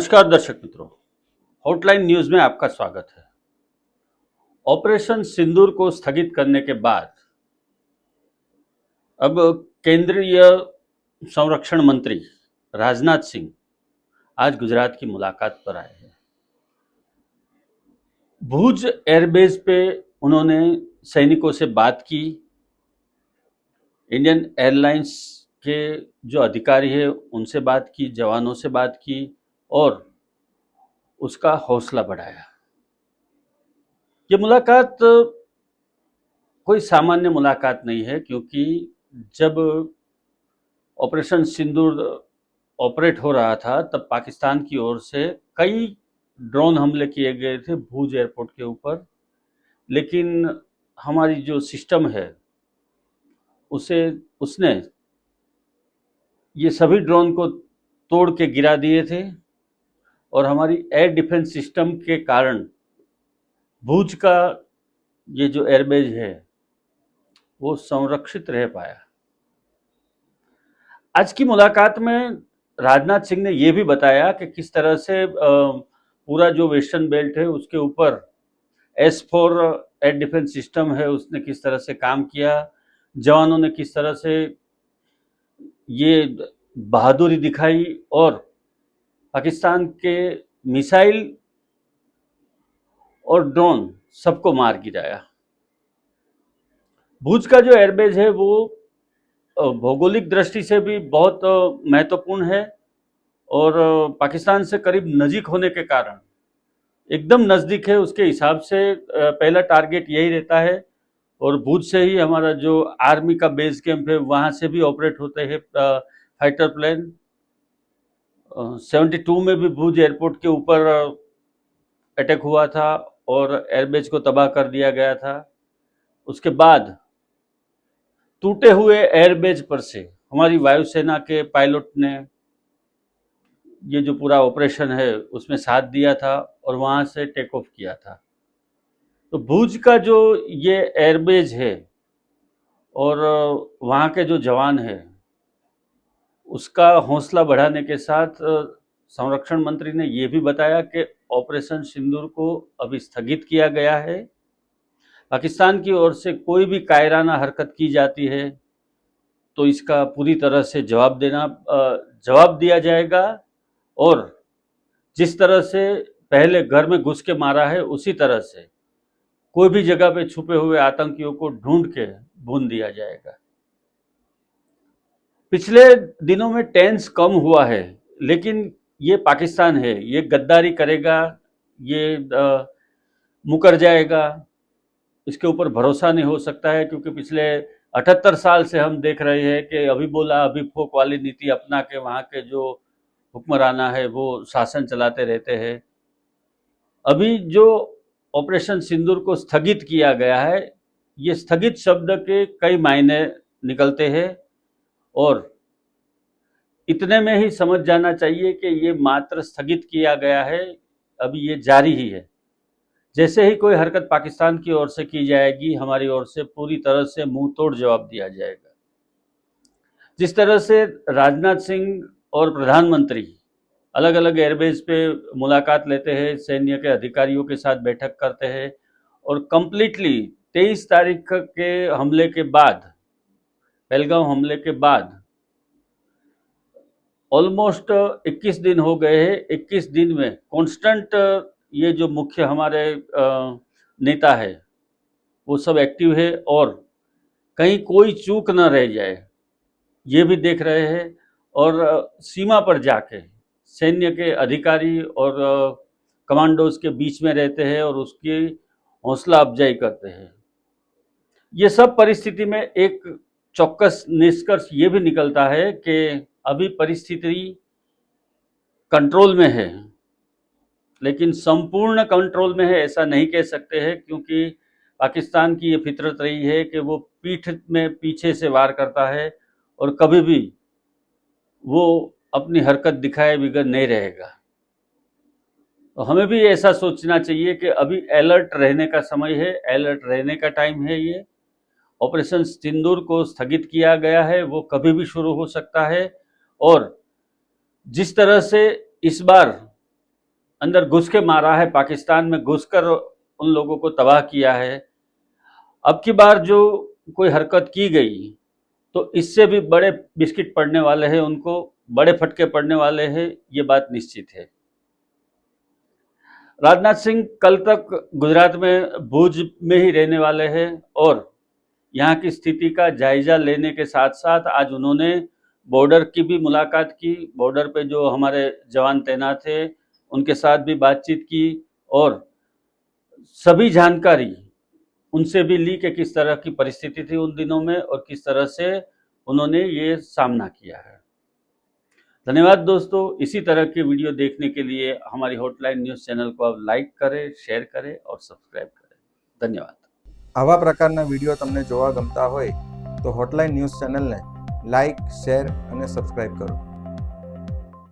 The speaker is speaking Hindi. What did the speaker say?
नमस्कार दर्शक मित्रों, हॉटलाइन न्यूज में आपका स्वागत है। ऑपरेशन सिंदूर को स्थगित करने के बाद अब केंद्रीय संरक्षण मंत्री राजनाथ सिंह आज गुजरात की मुलाकात पर आए हैं। भुज एयरबेस पे उन्होंने सैनिकों से बात की, इंडियन एयरलाइंस के जो अधिकारी हैं उनसे बात की, जवानों से बात की और उसका हौसला बढ़ाया। ये मुलाकात कोई सामान्य मुलाकात नहीं है, क्योंकि जब ऑपरेशन सिंदूर ऑपरेट हो रहा था तब पाकिस्तान की ओर से कई ड्रोन हमले किए गए थे भूज एयरपोर्ट के ऊपर, लेकिन हमारी जो सिस्टम है उसने ये सभी ड्रोन को तोड़ के गिरा दिए थे और हमारी एयर डिफेंस सिस्टम के कारण भूज का ये जो एयरबेस है वो संरक्षित रह पाया। आज की मुलाकात में राजनाथ सिंह ने ये भी बताया कि किस तरह से पूरा जो वेस्टर्न बेल्ट है उसके ऊपर S4 एयर डिफेंस सिस्टम है उसने किस तरह से काम किया, जवानों ने किस तरह से ये बहादुरी दिखाई और पाकिस्तान के मिसाइल और ड्रोन सबको मार गिराया। भुज का जो एयरबेस है वो भौगोलिक दृष्टि से भी बहुत महत्वपूर्ण है और पाकिस्तान से करीब नज़दीक होने के कारण एकदम नज़दीक है, उसके हिसाब से पहला टारगेट यही रहता है। और भुज से ही हमारा जो आर्मी का बेस कैंप है वहाँ से भी ऑपरेट होते हैं फाइटर प्लेन। 72 में भी भुज एयरपोर्ट के ऊपर अटैक हुआ था और एयरबेस को तबाह कर दिया गया था। उसके बाद टूटे हुए एयरबेस पर से हमारी वायुसेना के पायलट ने ये जो पूरा ऑपरेशन है उसमें साथ दिया था और वहाँ से टेक ऑफ किया था। तो भुज का जो ये एयरबेस है और वहाँ के जो जवान हैं उसका हौसला बढ़ाने के साथ संरक्षण मंत्री ने ये भी बताया कि ऑपरेशन सिंदूर को अभी स्थगित किया गया है। पाकिस्तान की ओर से कोई भी कायराना हरकत की जाती है तो इसका पूरी तरह से जवाब दिया जाएगा और जिस तरह से पहले घर में घुस के मारा है उसी तरह से कोई भी जगह पे छुपे हुए आतंकियों को ढूंढ के भून दिया जाएगा। पिछले दिनों में टेंस कम हुआ है, लेकिन ये पाकिस्तान है, ये गद्दारी करेगा, ये मुकर जाएगा, इसके ऊपर भरोसा नहीं हो सकता है। क्योंकि पिछले 78 साल से हम देख रहे हैं कि अभी बोला अभी फोक वाली नीति अपना के वहाँ के जो हुक्मराना है वो शासन चलाते रहते हैं। अभी जो ऑपरेशन सिंदूर को स्थगित किया गया है, ये स्थगित शब्द के कई मायने निकलते हैं और इतने में ही समझ जाना चाहिए कि ये मात्र स्थगित किया गया है, अभी ये जारी ही है। जैसे ही कोई हरकत पाकिस्तान की ओर से की जाएगी हमारी ओर से पूरी तरह से मुंह तोड़ जवाब दिया जाएगा। जिस तरह से राजनाथ सिंह और प्रधानमंत्री अलग अलग एयरबेस पे मुलाकात लेते हैं, सैन्य के अधिकारियों के साथ बैठक करते हैं और कंप्लीटली 23 तारीख के हमले के बाद, पहलगाम हमले के बाद ऑलमोस्ट 21 दिन हो गए हैं। 21 दिन में कांस्टेंट ये जो मुख्य हमारे नेता है वो सब एक्टिव है और कहीं कोई चूक न रह जाए ये भी देख रहे हैं और सीमा पर जाके सैन्य के अधिकारी और कमांडोज के बीच में रहते हैं और उसकी हौसला अफजाई करते हैं। ये सब परिस्थिति में एक चौकस निष्कर्ष ये भी निकलता है कि अभी परिस्थिति कंट्रोल में है, लेकिन संपूर्ण कंट्रोल में है ऐसा नहीं कह सकते हैं, क्योंकि पाकिस्तान की ये फितरत रही है कि वो पीठ में पीछे से वार करता है और कभी भी वो अपनी हरकत दिखाए बगैर नहीं रहेगा। तो हमें भी ऐसा सोचना चाहिए कि अभी अलर्ट रहने का समय है, अलर्ट रहने का टाइम है। ये ऑपरेशन सिंदूर को स्थगित किया गया है, वो कभी भी शुरू हो सकता है और जिस तरह से इस बार अंदर घुस के मारा है, पाकिस्तान में घुसकर उन लोगों को तबाह किया है। अब की बार जो कोई हरकत की गई तो इससे भी बड़े बिस्किट पड़ने वाले हैं, उनको बड़े फटके पड़ने वाले हैं, ये बात निश्चित है। राजनाथ सिंह कल तक गुजरात में भुज में ही रहने वाले हैं और यहाँ की स्थिति का जायजा लेने के साथ साथ आज उन्होंने बॉर्डर की भी मुलाकात की, बॉर्डर पे जो हमारे जवान तैनात थे उनके साथ भी बातचीत की और सभी जानकारी उनसे भी ली कि किस तरह की परिस्थिति थी उन दिनों में और किस तरह से उन्होंने ये सामना किया है। धन्यवाद दोस्तों, इसी तरह के वीडियो देखने के लिए हमारी हॉटलाइन न्यूज़ चैनल को आप लाइक करें, शेयर करें और सब्सक्राइब करें। धन्यवाद। આવા પ્રકારના વિડીયો તમને જોવા ગમતા હોય તો હોટલાઇન ન્યૂઝ ચેનલને લાઇક, શેર અને સબસ્ક્રાઇબ કરો.